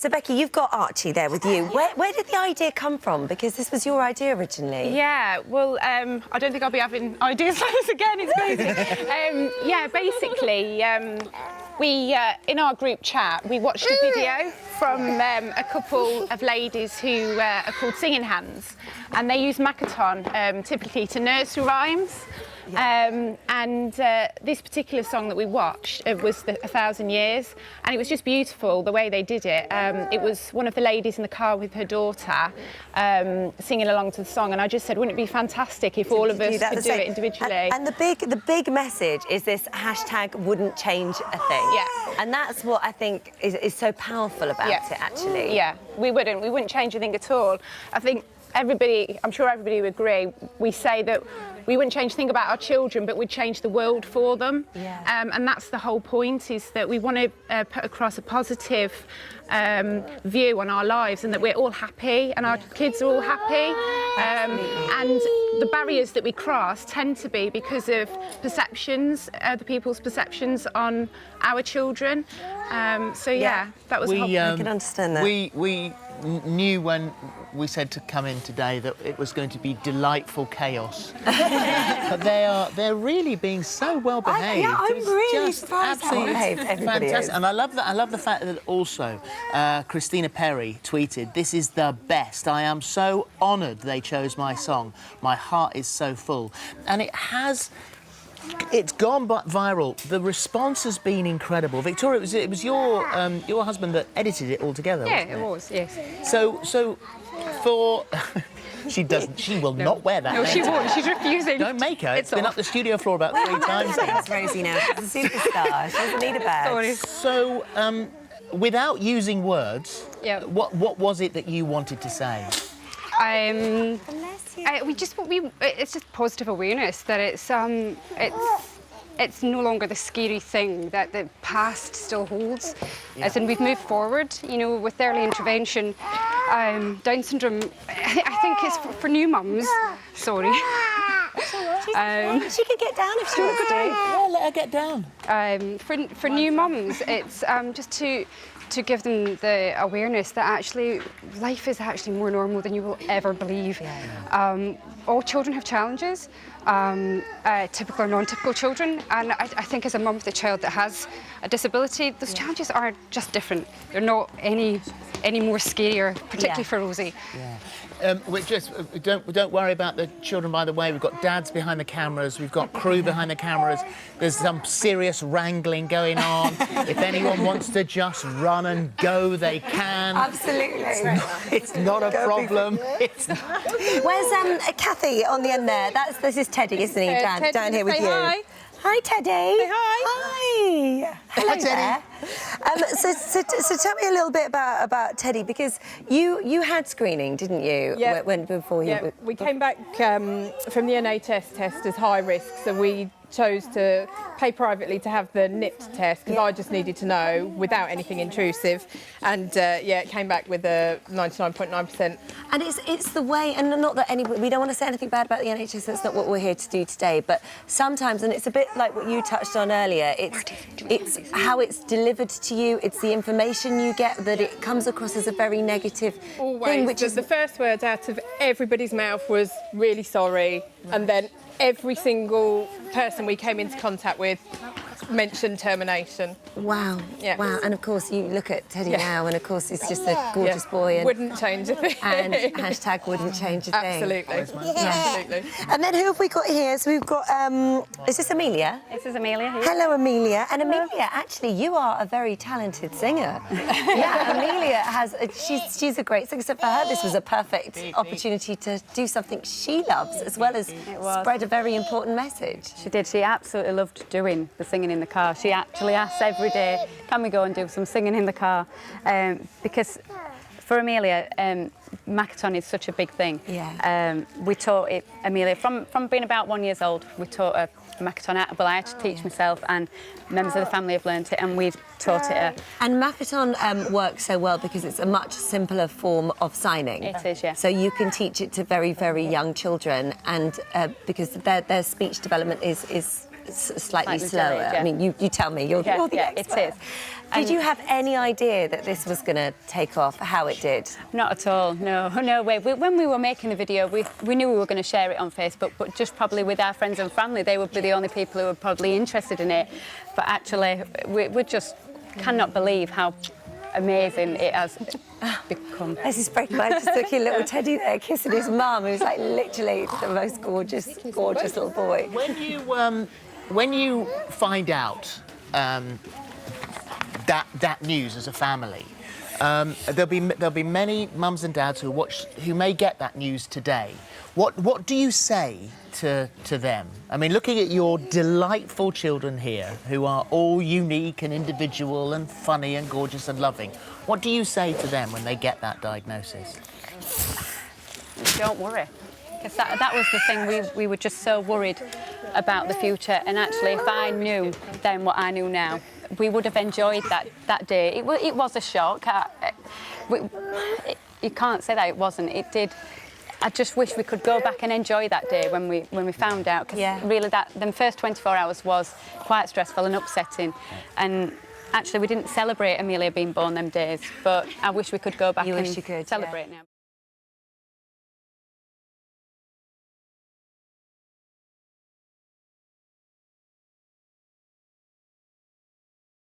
So, Becky, you've got Archie there with you. Where did the idea come from? Because this was your idea originally. Yeah, well, I don't think I'll be having ideas like this again. It's crazy. Yeah, basically, we, in our group chat, we watched a video from a couple of ladies who are called Singing Hands, and they use Makaton typically to nursery rhymes. This particular song that we watched was 1,000 Years, and it was just beautiful the way they did it. It was one of the ladies in the car with her daughter singing along to the song, and I just said, wouldn't it be fantastic if all of us could do it individually? And the big message is this hashtag wouldn't change a thing. Yeah. And that's what I think is so powerful about it, actually. Yeah, we wouldn't change a thing at all. I think I'm sure everybody would agree, we say that we wouldn't change a thing about our children, but we'd change the world for them. Yeah. And that's the whole point, is that we want to put across a positive view on our lives, and that we're all happy and our kids are all happy. And the barriers that we cross tend to be because of perceptions, other people's perceptions on our children. So yeah, that was the whole point. I can understand that. We knew when we said to come in today that it was going to be delightful chaos. But they're really being so well behaved. I'm really just surprised how well behaved everybody is. Fantastic. And I love the fact that also Christina Perri tweeted, "This is the best. I am so honoured they chose my song. My heart is so full." And it's gone viral. The response has been incredible. Victoria, it was your husband that edited it all together, wasn't it? It was, yes. So for she will not wear that. No, she won't. She's refusing. Don't make her. It's been up the studio floor about 3 times now. Thanks, Rosie, now. She's a superstar. She doesn't need a badge. Sorry. So, without using words, what was it that you wanted to say? It's just positive awareness that it's no longer the scary thing that the past still holds. As in, we've moved forward, you know, with early intervention. Down syndrome, I think it's for new mums. Sorry. She could get down if she wants to. Yeah, let her get down. For new mums, it's just to give them the awareness that actually life is actually more normal than you will ever believe. All children have challenges, typical or non-typical children, and I think as a mum with a child that has a disability, those challenges are just different. They're not any more scarier, particularly for Rosie. Don't worry about the children, by the way. We've got dads behind the cameras, we've got crew behind the cameras. There's some serious wrangling going on. If anyone wants to just run and go, they can. Absolutely. It's not a problem. Where's Kathy on the end there? This is Teddy, isn't he? Down here with you. Hi. Hi, Teddy. Say hi. Hi. Hello, Teddy. So tell me a little bit about Teddy, because you had screening, didn't you? Yeah. Before you. Yeah. We came back from the NHS test as high risk, so we chose to pay privately to have the NIPT test, because I just needed to know without anything intrusive, and it came back with a 99.9%. And it's the way, and not that we don't want to say anything bad about the NHS, that's not what we're here to do today, but sometimes, and it's a bit like what you touched on earlier, it's how it's delivered to you, it's the information you get, that it comes across as a very negative thing, which is... The first words out of everybody's mouth was really sorry, and then every single person we came into contact with mentioned termination. Wow. Yeah. Wow. And of course you look at Teddy now, and of course he's just a gorgeous boy. And wouldn't change a thing. And hashtag wouldn't change a thing. Absolutely. Absolutely. And then who have we got here? So we've got, is this Amelia? This is Amelia. Hello, Amelia. And Amelia, actually, you are a very talented singer. Amelia she's a great singer. So for her, this was a perfect opportunity to do something she loves, as well as spread a very important message. She did. She absolutely loved doing the singing in the car. She actually asks every day, can we go and do some singing in the car? Because for Amelia, Makaton is such a big thing. We taught it, Amelia, from being about 1 year old, we taught her Makaton. Well, I had to teach myself, and members of the family have learnt it, and we taught it her. And Makaton works so well because it's a much simpler form of signing. It is, yeah. So you can teach it to very, very young children, and because their speech development is slightly Slightly slower. delayed, yeah. I mean, you tell me. You're the it expert. is. Did you have any idea that this was going to take off? How it did? Not at all, no way. When we were making the video, we knew we were going to share it on Facebook, but just probably with our friends and family, they would be the only people who were probably interested in it. But actually, we just cannot believe how amazing it has become. This is breaking my heart. Just looking at little Teddy there kissing his mum, who's like literally the most gorgeous little boy. When you find out that news as a family, there'll be many mums and dads who may get that news today. What do you say to them? I mean, looking at your delightful children here, who are all unique and individual and funny and gorgeous and loving, what do you say to them when they get that diagnosis? Don't worry, because that was the thing. We were just so worried about the future, and actually, if I knew then what I knew now, we would have enjoyed that day. It was a shock. You can't say that it wasn't. It did. I just wish we could go back and enjoy that day when we found out, because really the first 24 hours was quite stressful and upsetting, and actually we didn't celebrate Amelia being born them days, but I wish we could go back and celebrate now.